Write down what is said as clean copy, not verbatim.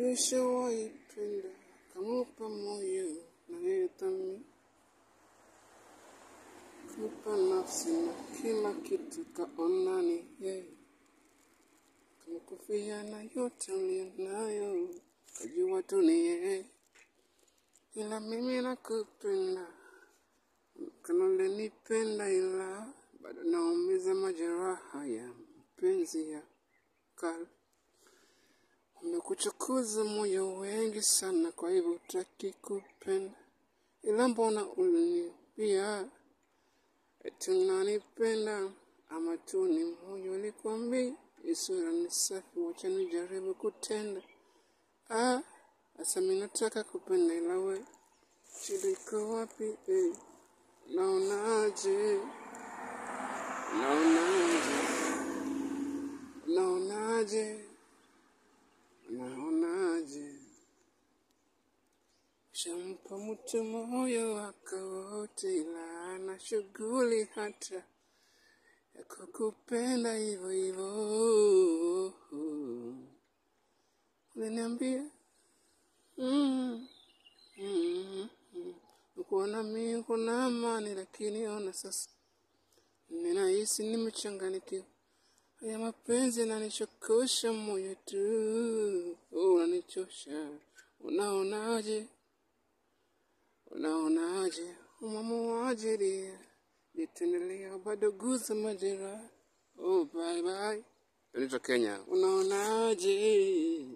Nishawaipenda kamupa moyo na nidhamu, kumpa nafsi na kila kitu kaona ni yeye, kumkufia na yote ulionayo kajua tu ni yeye. Ila mimi nakupenda kana ulinipenda, ila bado naumiza majeraha ya mapenzi ya kale. Umekuchukuza moyo wengi sana, kwa hivyo hutaki kupenda. Ila mbona uliniambia eti unanipenda? Ama tu ni moyo ulikwambia sura ni safi, wacha nijaribu kutenda. Sasa mimi nataka kupenda, ila wewe shida iko wapi? Naonaje? Shampa mtu moyo wako wote, ila ana shughuli hata ya kukupenda hivyo hivyo. Uliniambia ukuona mimi kuna amani, lakini ona sasa ninahisi nimechanganyikiwa. Haya mapenzi yananichokosha moyo tu, unanichosha. Unaonaje? Umamuajiria nitendelea bado guza majera. Bye bye. Benito Kenya. Unaonaje?